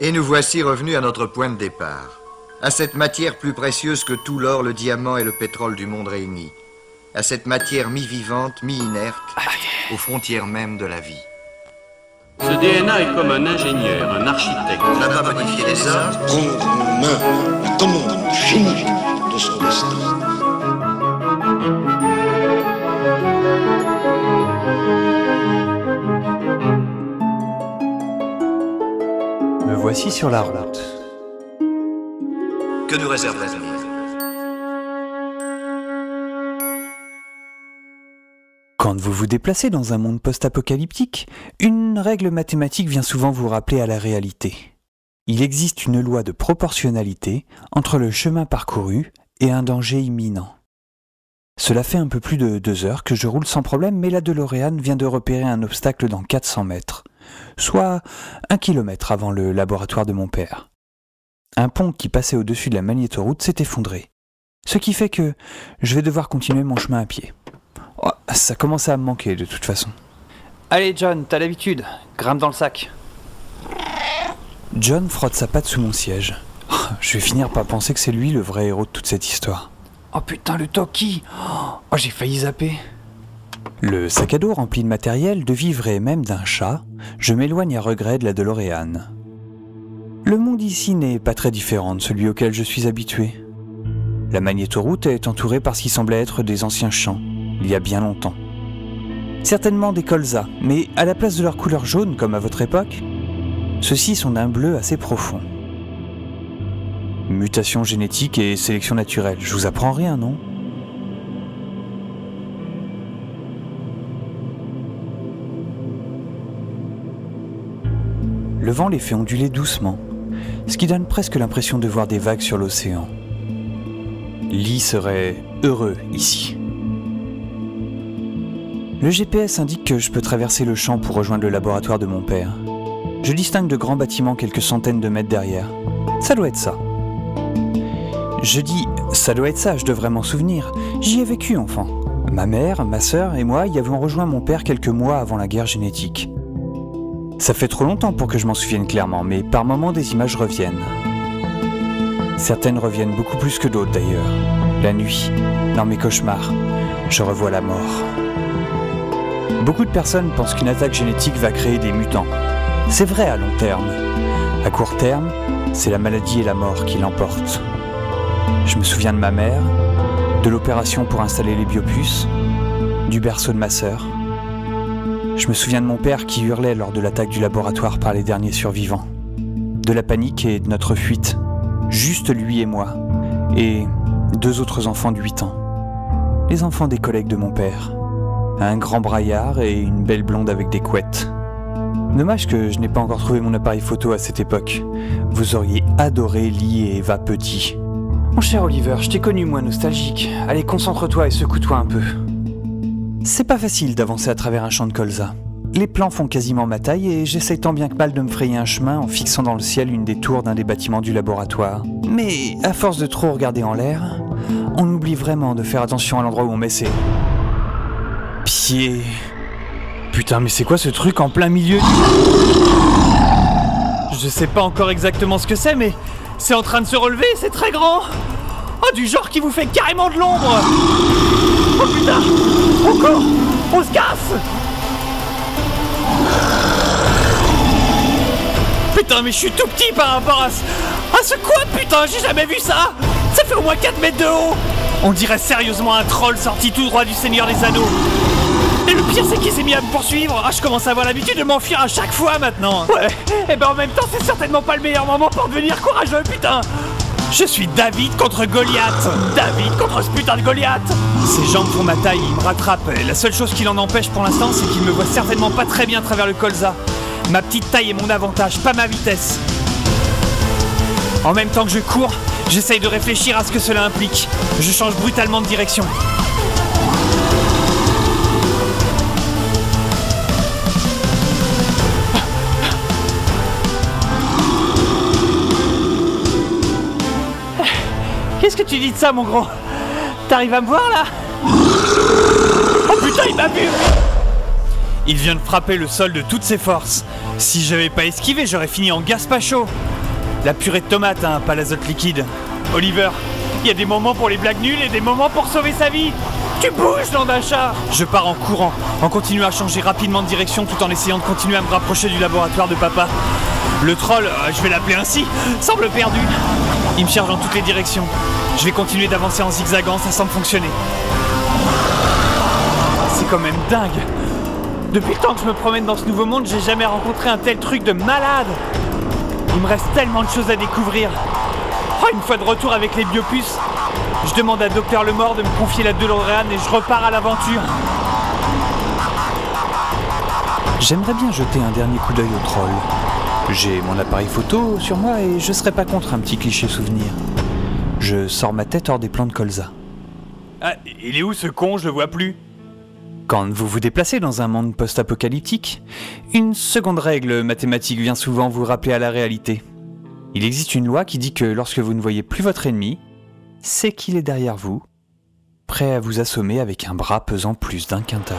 Et nous voici revenus à notre point de départ, à cette matière plus précieuse que tout l'or, le diamant et le pétrole du monde réunis, à cette matière mi-vivante, mi-inerte, aux frontières même de la vie. Ce DNA est comme un ingénieur, un architecte. On n'a pas modifié les hommes. Prendre en main la commande génie de son destin. Me voici sur la route. Que nous réserve l'avenir? Quand vous vous déplacez dans un monde post-apocalyptique, une règle mathématique vient souvent vous rappeler à la réalité. Il existe une loi de proportionnalité entre le chemin parcouru et un danger imminent. Cela fait un peu plus de 2 heures que je roule sans problème, mais la DeLorean vient de repérer un obstacle dans 400 mètres, soit 1 kilomètre avant le laboratoire de mon père. Un pont qui passait au-dessus de la magnétoroute s'est effondré, ce qui fait que je vais devoir continuer mon chemin à pied. Oh, ça commençait à me manquer de toute façon. Allez John, t'as l'habitude, grimpe dans le sac. John frotte sa patte sous mon siège. Oh, je vais finir par penser que c'est lui le vrai héros de toute cette histoire. Oh putain, le Toki! Oh, j'ai failli zapper. Le sac à dos rempli de matériel, de vivres et même d'un chat, je m'éloigne à regret de la DeLorean. Le monde ici n'est pas très différent de celui auquel je suis habitué. La magnétoroute est entourée par ce qui semblait être des anciens champs, il y a bien longtemps. Certainement des colzas, mais à la place de leur couleur jaune comme à votre époque, ceux-ci sont d'un bleu assez profond. Mutation génétique et sélection naturelle, je vous apprends rien, non ? Le vent les fait onduler doucement, ce qui donne presque l'impression de voir des vagues sur l'océan. Lee serait heureux ici. Le GPS indique que je peux traverser le champ pour rejoindre le laboratoire de mon père. Je distingue de grands bâtiments quelques centaines de mètres derrière. Ça doit être ça. Je dis, ça doit être ça, je devrais m'en souvenir. J'y ai vécu, enfant. Ma mère, ma sœur et moi y avons rejoint mon père quelques mois avant la guerre génétique. Ça fait trop longtemps pour que je m'en souvienne clairement, mais par moments des images reviennent. Certaines reviennent beaucoup plus que d'autres d'ailleurs. La nuit, dans mes cauchemars, je revois la mort. Beaucoup de personnes pensent qu'une attaque génétique va créer des mutants. C'est vrai à long terme. À court terme, c'est la maladie et la mort qui l'emportent. Je me souviens de ma mère, de l'opération pour installer les biopuces, du berceau de ma sœur. Je me souviens de mon père qui hurlait lors de l'attaque du laboratoire par les derniers survivants. De la panique et de notre fuite. Juste lui et moi. Et 2 autres enfants de 8 ans. Les enfants des collègues de mon père. Un grand braillard et une belle blonde avec des couettes. Dommage que je n'ai pas encore trouvé mon appareil photo à cette époque. Vous auriez adoré Lee et Eva petits. Mon cher Oliver, je t'ai connu moi nostalgique. Allez, concentre-toi et secoue-toi un peu. C'est pas facile d'avancer à travers un champ de colza. Les plans font quasiment ma taille et j'essaye tant bien que mal de me frayer un chemin en fixant dans le ciel une des tours d'un des bâtiments du laboratoire. Mais à force de trop regarder en l'air, on oublie vraiment de faire attention à l'endroit où on met ses pieds. Putain, mais c'est quoi ce truc en plein milieu du... Je sais pas encore exactement ce que c'est, mais c'est en train de se relever, c'est très grand. Oh, du genre qui vous fait carrément de l'ombre. Oh putain, on court, on se casse. Putain, mais je suis tout petit par rapport à ce quoi, putain, j'ai jamais vu ça. Ça fait au moins 4 mètres de haut. On dirait sérieusement un troll sorti tout droit du Seigneur des Anneaux. Et le pire, c'est qu'il s'est mis à me poursuivre. Ah, je commence à avoir l'habitude de m'enfuir à chaque fois maintenant. Ouais, et ben en même temps, c'est certainement pas le meilleur moment pour devenir courageux, putain. Je suis David contre Goliath. David contre ce putain de Goliath. Ses jambes font ma taille, il me rattrape. Et la seule chose qui l'en empêche pour l'instant, c'est qu'il me voit certainement pas très bien à travers le colza. Ma petite taille est mon avantage, pas ma vitesse. En même temps que je cours, j'essaye de réfléchir à ce que cela implique. Je change brutalement de direction. Qu'est-ce que tu dis de ça, mon gros? T'arrives à me voir, là? Oh putain, il m'a vu! Il vient de frapper le sol de toutes ses forces. Si j'avais pas esquivé, j'aurais fini en gazpacho. La purée de tomate, hein, pas l'azote liquide. Oliver, il y a des moments pour les blagues nulles et des moments pour sauver sa vie. Tu bouges, nom d'un chat. Je pars en courant, en continuant à changer rapidement de direction tout en essayant de continuer à me rapprocher du laboratoire de papa. Le troll, je vais l'appeler ainsi, semble perdu. Il me charge dans toutes les directions. Je vais continuer d'avancer en zigzagant, ça semble fonctionner. C'est quand même dingue. Depuis le temps que je me promène dans ce nouveau monde, j'ai jamais rencontré un tel truc de malade. Il me reste tellement de choses à découvrir. Oh, une fois de retour avec les biopuces, je demande à Dr Lemort de me confier la DeLorean et je repars à l'aventure. J'aimerais bien jeter un dernier coup d'œil au troll. J'ai mon appareil photo sur moi et je serais pas contre un petit cliché souvenir. Je sors ma tête hors des plans de colza. Ah, il est où ce con? Je le vois plus. Quand vous vous déplacez dans un monde post-apocalyptique, une seconde règle mathématique vient souvent vous rappeler à la réalité. Il existe une loi qui dit que lorsque vous ne voyez plus votre ennemi, c'est qu'il est derrière vous, prêt à vous assommer avec un bras pesant plus d'1 quintal.